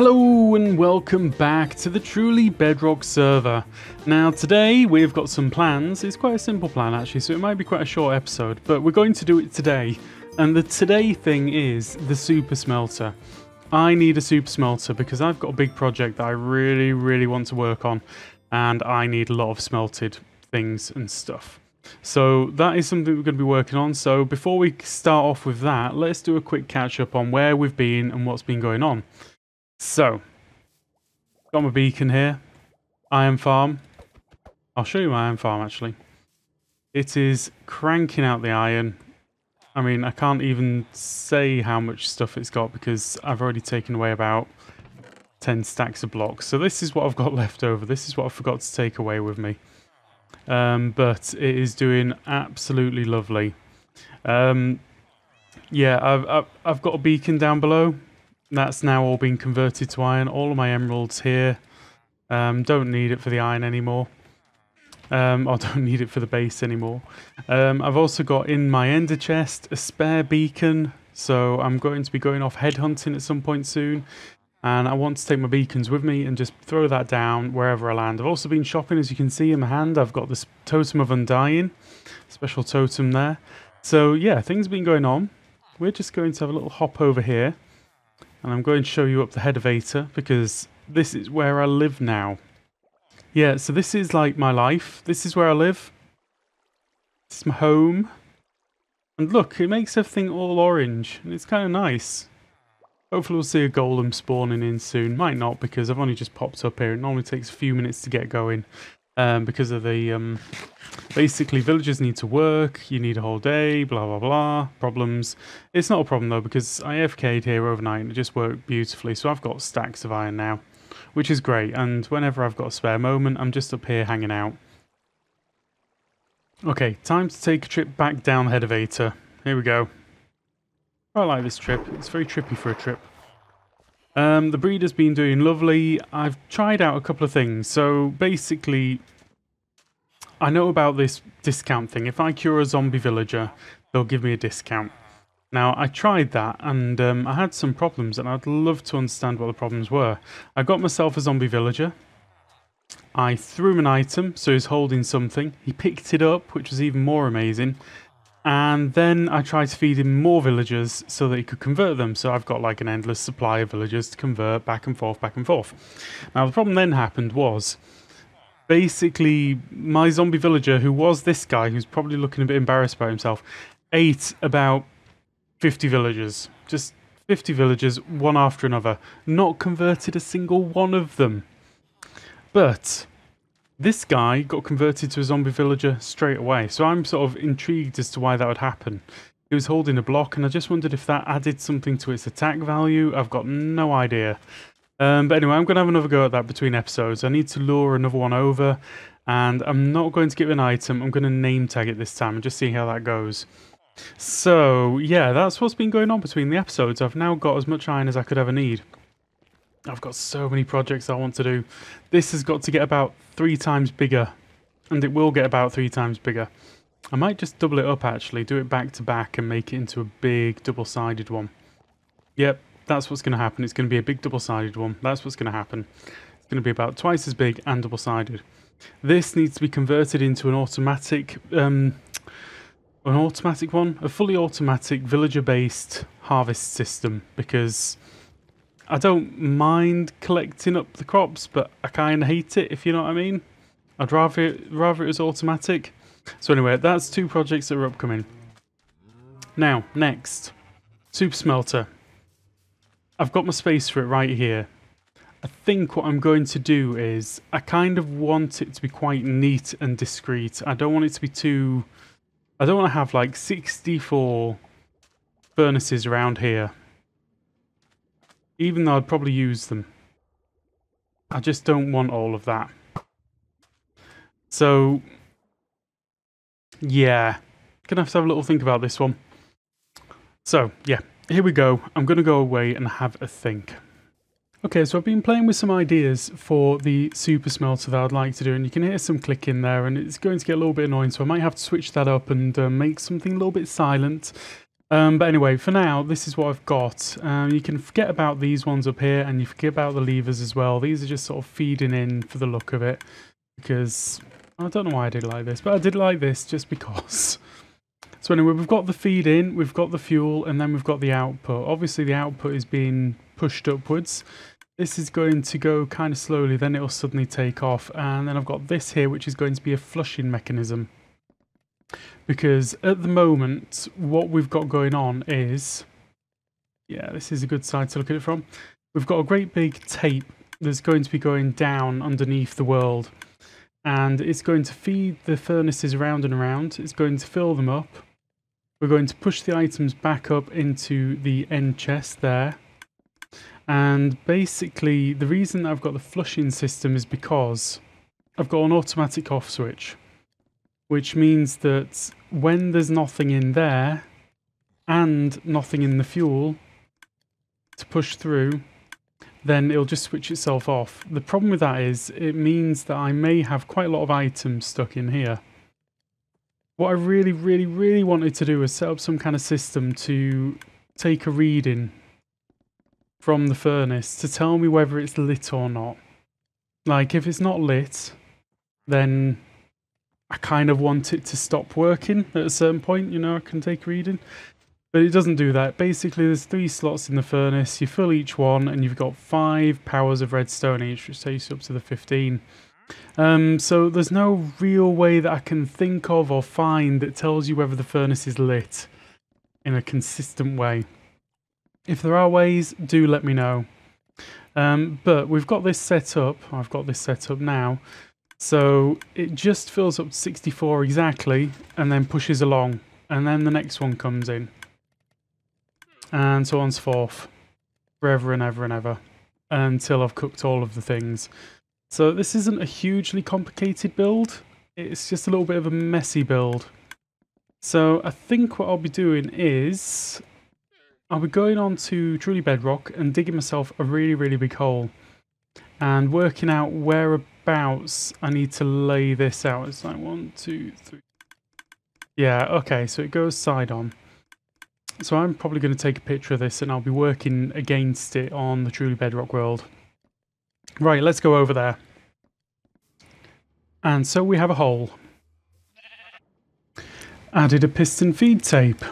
Hello and welcome back to the Truly Bedrock server. Now today we've got some plans. It's quite a simple plan actually, so it might be quite a short episode, but we're going to do it today. And the today thing is the super smelter. I need a super smelter because I've got a big project that I really want to work on, and I need a lot of smelted things and stuff. So that is something we're going to be working on. So before we start off with that, let's do a quick catch up on where we've been and what's been going on. So, got my beacon here, iron farm. I'll show you my iron farm actually. It is cranking out the iron. I mean, I can't even say how much stuff it's got because I've already taken away about 10 stacks of blocks. So this is what I've got left over. This is what I forgot to take away with me. But it is doing absolutely lovely. Yeah, I've got a beacon down below. That's now all been converted to iron. All of my emeralds here. Don't need it for the iron anymore. Or don't need it for the base anymore. I've also got in my ender chest a spare beacon. So I'm going to be going off headhunting at some point soon. And I want to take my beacons with me and just throw that down wherever I land. I've also been shopping, as you can see in my hand. I've got this Totem of Undying. Special totem there. So yeah, things have been going on. We're just going to have a little hop over here. And I'm going to show you up the elevator because this is where I live now. Yeah, so this is like my life. This is where I live. This is my home. And look, it makes everything all orange. And it's kind of nice. Hopefully we'll see a golem spawning in soon. Might not because I've only just popped up here. It normally takes a few minutes to get going. Because of the, basically villagers need to work, you need a whole day, blah blah blah, problems. It's not a problem though because I AFK'd here overnight and it just worked beautifully, so I've got stacks of iron now, which is great, and whenever I've got a spare moment, I'm just up here hanging out. Okay, time to take a trip back down the elevator. Here we go. I like this trip, it's very trippy for a trip. The breeder's been doing lovely. I've tried out a couple of things. So basically, I know about this discount thing. If I cure a zombie villager, they'll give me a discount. Now, I tried that and I had some problems and I'd love to understand what the problems were. I got myself a zombie villager. I threw him an item, so he's holding something. He picked it up, which was even more amazing. And then I tried to feed him more villagers so that he could convert them. So I've got like an endless supply of villagers to convert back and forth, back and forth. Now the problem then happened was, basically my zombie villager, who was this guy, who's probably looking a bit embarrassed about himself, ate about 50 villagers. Just 50 villagers, one after another. Not converted a single one of them. But this guy got converted to a zombie villager straight away, so I'm sort of intrigued as to why that would happen. He was holding a block, and I just wondered if that added something to its attack value. I've got no idea. But anyway, I'm going to have another go at that between episodes. I need to lure another one over, and I'm not going to give an item. I'm going to name tag it this time and just see how that goes. So, yeah, that's what's been going on between the episodes. I've now got as much iron as I could ever need. I've got so many projects I want to do. This has got to get about 3 times bigger. And it will get about 3 times bigger. I might just double it up actually. Do it back to back and make it into a big double-sided one. Yep, that's what's going to happen. It's going to be a big double-sided one. That's what's going to happen. It's going to be about twice as big and double-sided. This needs to be converted into an automatic... a fully automatic villager-based harvest system. Because... I don't mind collecting up the crops, but I kind of hate it, if you know what I mean. I'd rather it was automatic. So anyway, that's 2 projects that are upcoming. Now, next. Super Smelter. I've got my space for it right here. I think what I'm going to do is, I kind of want it to be quite neat and discreet. I don't want it to be too... I don't want to have like 64 furnaces around here. Even though I'd probably use them. I just don't want all of that. So, yeah. Gonna have to have a little think about this one. So, yeah. Here we go. I'm gonna go away and have a think. Okay, so I've been playing with some ideas for the super smelter that I'd like to do, and you can hear some clicking there, and it's going to get a little bit annoying, so I might have to switch that up and make something a little bit silent. But anyway, for now, this is what I've got. You can forget about these ones up here, and you forget about the levers as well. These are just sort of feeding in for the look of it, because I don't know why I did like this, but I did like this just because. So anyway, we've got the feed in, we've got the fuel, and then we've got the output. Obviously, the output is being pushed upwards. This is going to go kind of slowly, then it'll suddenly take off. And then I've got this here, which is going to be a flushing mechanism. Because at the moment, what we've got going on is... Yeah, this is a good side to look at it from. We've got a great big tape that's going to be going down underneath the world. And it's going to feed the furnaces around and around. It's going to fill them up. We're going to push the items back up into the end chest there. And basically, the reason I've got the flushing system is because I've got an automatic off switch. Which means that when there's nothing in there and nothing in the fuel to push through, then it'll just switch itself off. The problem with that is it means that I may have quite a lot of items stuck in here. What I really wanted to do was set up some kind of system to take a reading from the furnace to tell me whether it's lit or not. Like, if it's not lit, then I kind of want it to stop working at a certain point, you know, I can take a reading. But it doesn't do that. Basically, there's 3 slots in the furnace, you fill each one, and you've got 5 powers of redstone each, which takes you up to the 15. So there's no real way that I can think of or find that tells you whether the furnace is lit in a consistent way. If there are ways, do let me know. But we've got this set up. I've got this set up now. So it just fills up to 64 exactly and then pushes along. And then the next one comes in. And so on and so forth. Forever and ever and ever. Until I've cooked all of the things. So this isn't a hugely complicated build. It's just a little bit of a messy build. So I think what I'll be doing is... I'll be going on to Truly Bedrock and digging myself a really big hole. And working out whereabouts I need to lay this out. It's like 1, 2, 3. Yeah, okay, so it goes side on. So I'm probably going to take a picture of this and I'll be working against it on the Truly Bedrock world. Right, let's go over there. And so we have a hole. Added a piston feed tape.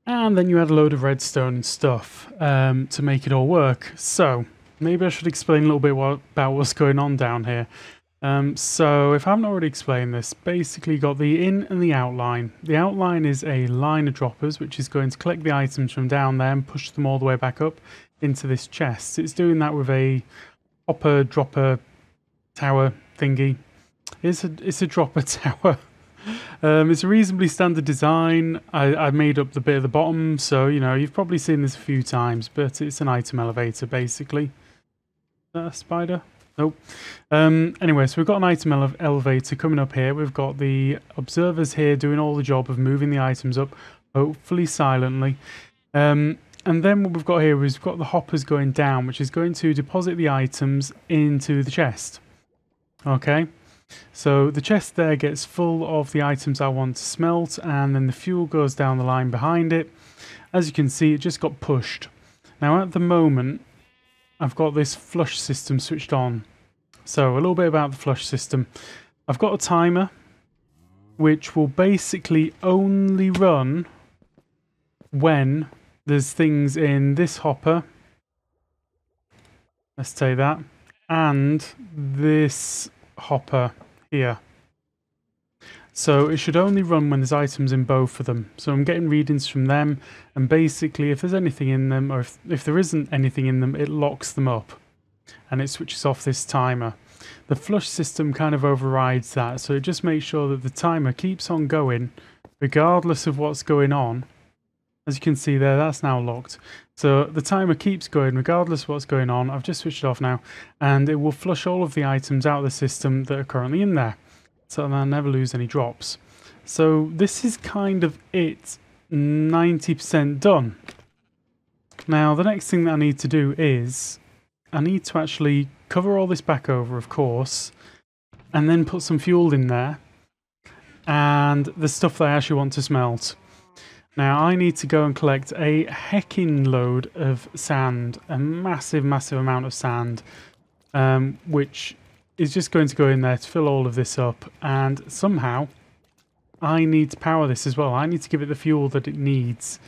And then you add a load of redstone and stuff to make it all work. So, maybe I should explain a little bit about what's going on down here. So, if I haven't already explained this, basically you got the in and the outline. The outline is a line of droppers, which is going to collect the items from down there and push them all the way back up into this chest. It's doing that with a hopper, dropper, tower thingy. It's a dropper tower. It's a reasonably standard design. I made up the bit at the bottom, so, you know, you've probably seen this a few times, but it's an item elevator, basically. Is that a spider? Nope. Anyway, so we've got an item elevator coming up here. We've got the observers here doing all the job of moving the items up, hopefully silently. And then what we've got here is we've got the hoppers going down, which is going to deposit the items into the chest. Okay. So the chest there gets full of the items I want to smelt, and then the fuel goes down the line behind it. As you can see, it just got pushed. Now at the moment, I've got this flush system switched on. So a little bit about the flush system. I've got a timer, which will basically only run when there's things in this hopper. Let's say that. And this hopper here. So it should only run when there's items in both of them. So I'm getting readings from them, and basically if there's anything in them, or if there isn't anything in them, it locks them up and it switches off this timer. The flush system kind of overrides that, so it just makes sure that the timer keeps on going regardless of what's going on. As you can see there, that's now locked. So the timer keeps going regardless of what's going on. I've just switched it off now, and it will flush all of the items out of the system that are currently in there, so I'll never lose any drops. So this is kind of it, 90% done. Now the next thing that I need to do is I need to actually cover all this back over, of course, and then put some fuel in there, and the stuff that I actually want to smelt. Now I need to go and collect a heckin' load of sand, a massive, massive amount of sand, which is just going to go in there to fill all of this up, and somehow I need to power this as well. I need to give it the fuel that it needs.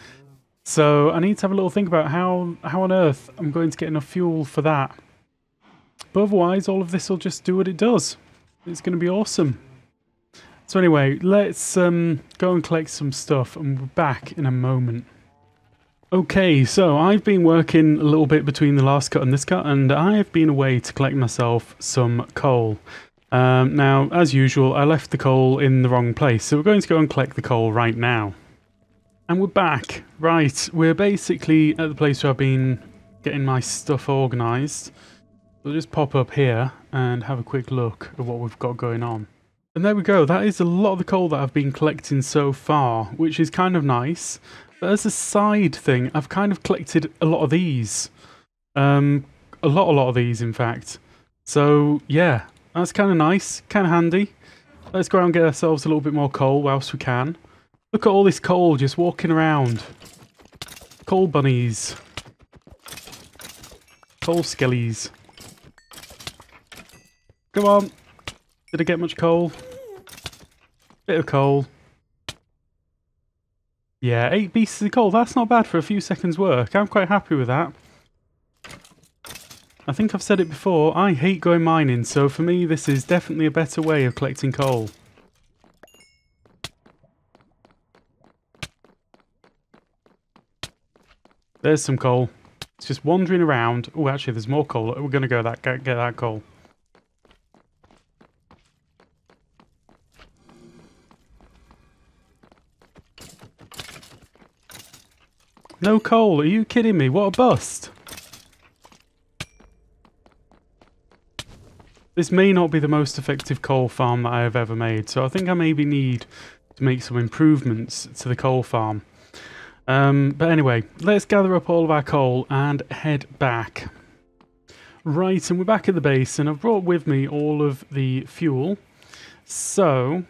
So I need to have a little think about how on earth I'm going to get enough fuel for that. But otherwise, all of this will just do what it does. It's going to be awesome. So anyway, let's go and collect some stuff, and we're back in a moment. Okay, so I've been working a little bit between the last cut and this cut, and I've been away to collect myself some coal. Now, as usual, I left the coal in the wrong place, so we're going to go and collect the coal right now. And we're back. Right, we're basically at the place where I've been getting my stuff organised. We'll just pop up here and have a quick look at what we've got going on. And there we go, that is a lot of the coal that I've been collecting so far, which is kind of nice. But as a side thing, I've kind of collected a lot of these. A lot of these, in fact. So, yeah, that's kind of nice, kind of handy. Let's go around and get ourselves a little bit more coal whilst we can. Look at all this coal just walking around. Coal bunnies. Coal skellies. Come on. Did I get much coal? Bit of coal. Yeah, 8 pieces of coal. That's not bad for a few seconds work. I'm quite happy with that. I think I've said it before, I hate going mining, so for me this is definitely a better way of collecting coal. There's some coal. It's just wandering around. Oh, actually there's more coal. We're going to go get that coal. No coal, are you kidding me? What a bust! This may not be the most effective coal farm that I have ever made, so I think I maybe need to make some improvements to the coal farm. But anyway, let's gather up all of our coal and head back. Right, and we're back at the base, and I've brought with me all of the fuel. So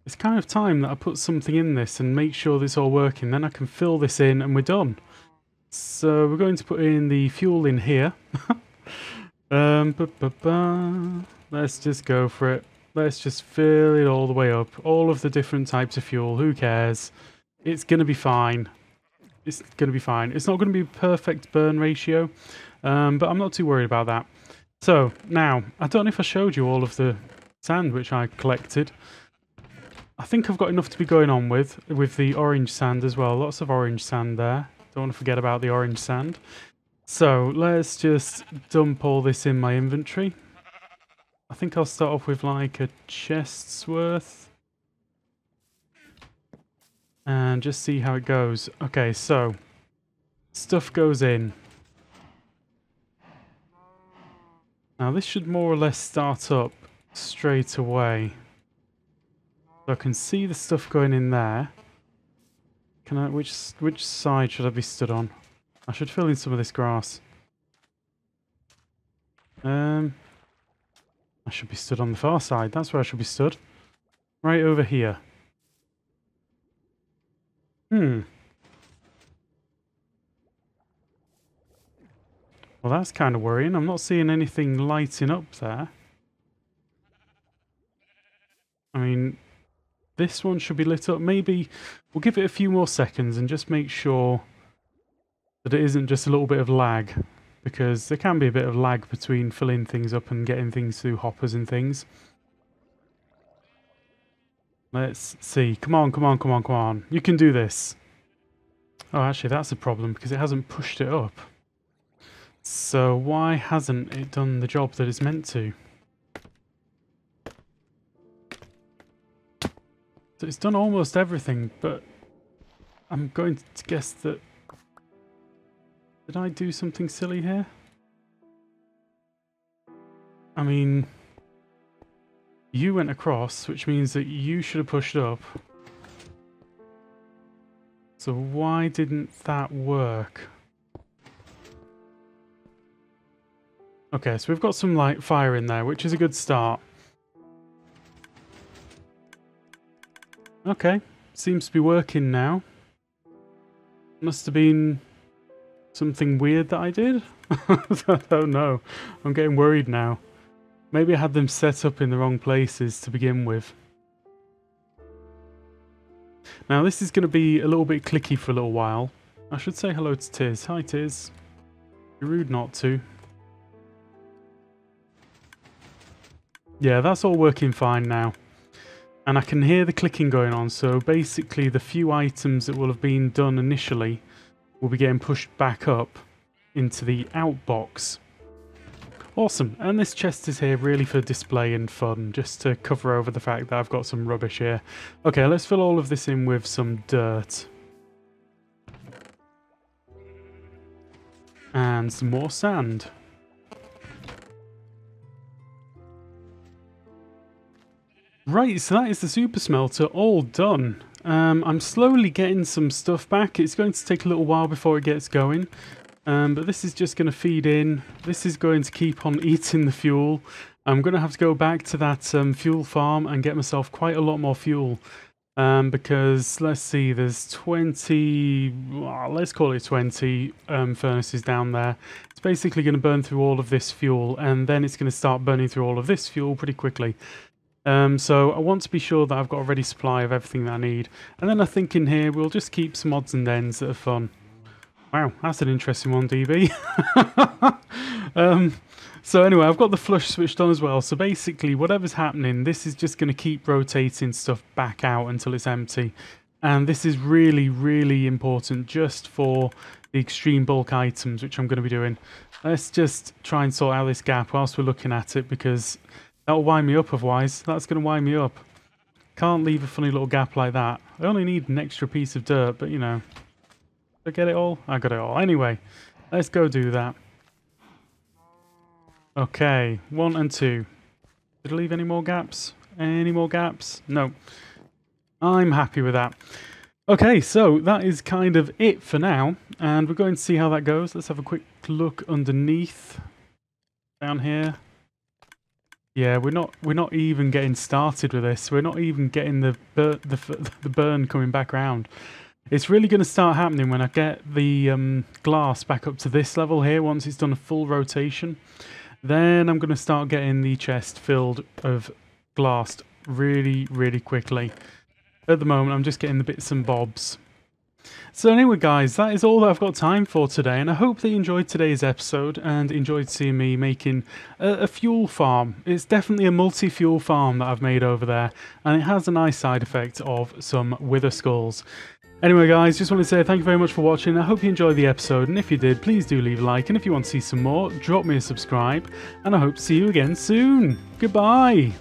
it's kind of time that I put something in this and make sure that it's all working. Then I can fill this in and we're done. So we're going to put in the fuel in here. Let's just go for it. Let's just fill it all the way up. All of the different types of fuel. Who cares? It's going to be fine. It's going to be fine. It's not going to be a perfect burn ratio, but I'm not too worried about that. So now, I don't know if I showed you all of the sand which I collected. I think I've got enough to be going on with the orange sand as well. Lots of orange sand there. Don't want to forget about the orange sand. So let's just dump all this in my inventory. I think I'll start off with like a chest's worth. And just see how it goes. Okay, so stuff goes in. Now this should more or less start up straight away. So I can see the stuff going in there. Can I? Which side should I be stood on? I should fill in some of this grass. I should be stood on the far side. That's where I should be stood. Right over here. Well, that's kind of worrying. I'm not seeing anything lighting up there. I mean, this one should be lit up. Maybe we'll give it a few more seconds and just make sure that it isn't just a little bit of lag, because there can be a bit of lag between filling things up and getting things through hoppers and things. Let's see. Come on, come on, come on, come on. You can do this. Oh, actually, that's a problem because it hasn't pushed it up. So why hasn't it done the job that it's meant to? So it's done almost everything, but I'm going to guess that... Did I do something silly here? I mean... You went across, which means that you should have pushed up. So why didn't that work? Okay, so we've got some light fire in there, which is a good start. Okay, seems to be working now. Must have been something weird that I did? I don't know. I'm getting worried now. Maybe I had them set up in the wrong places to begin with. Now this is going to be a little bit clicky for a little while. I should say hello to Tiz. Hi Tiz. You're rude not to. Yeah, that's all working fine now. And I can hear the clicking going on, so basically the few items that will have been done initially will be getting pushed back up into the outbox. Awesome, and this chest is here really for display and fun, just to cover over the fact that I've got some rubbish here. Okay, let's fill all of this in with some dirt. And some more sand. Right, so that is the super smelter all done. I'm slowly getting some stuff back. It's going to take a little while before it gets going. But this is just going to feed in. This is going to keep on eating the fuel. I'm going to have to go back to that fuel farm and get myself quite a lot more fuel. Because, let's see, there's 20, well, let's call it 20 furnaces down there. It's basically going to burn through all of this fuel, and then it's going to start burning through all of this fuel pretty quickly. So I want to be sure that I've got a ready supply of everything that I need. And then I think in here we'll just keep some odds and ends that are fun. Wow, that's an interesting one, DB. So anyway, I've got the flush switched on as well. So basically, whatever's happening, this is just going to keep rotating stuff back out until it's empty. And this is really, really important just for the extreme bulk items, which I'm going to be doing. Let's just try and sort out this gap whilst we're looking at it, because that'll wind me up otherwise. That's going to wind me up. Can't leave a funny little gap like that. I only need an extra piece of dirt, but you know. Did I get it all? I got it all. Anyway, let's go do that. Okay, 1 and 2. Did I leave any more gaps? Any more gaps? No. I'm happy with that. Okay, so that is kind of it for now, and we're going to see how that goes. Let's have a quick look underneath. Down here. Yeah, we're not even getting started with this. We're not even getting the burn coming back around. It's really going to start happening when I get the glass back up to this level here, once it's done a full rotation. Then I'm going to start getting the chest filled of glass really, really quickly. At the moment, I'm just getting the bits and bobs. So anyway, guys, that is all that I've got time for today, and I hope that you enjoyed today's episode and enjoyed seeing me making a fuel farm. It's definitely a multi-fuel farm that I've made over there, and it has a nice side effect of some wither skulls. Anyway, guys, just want to say thank you very much for watching. I hope you enjoyed the episode, and if you did, please do leave a like, and if you want to see some more, drop me a subscribe, and I hope to see you again soon. Goodbye!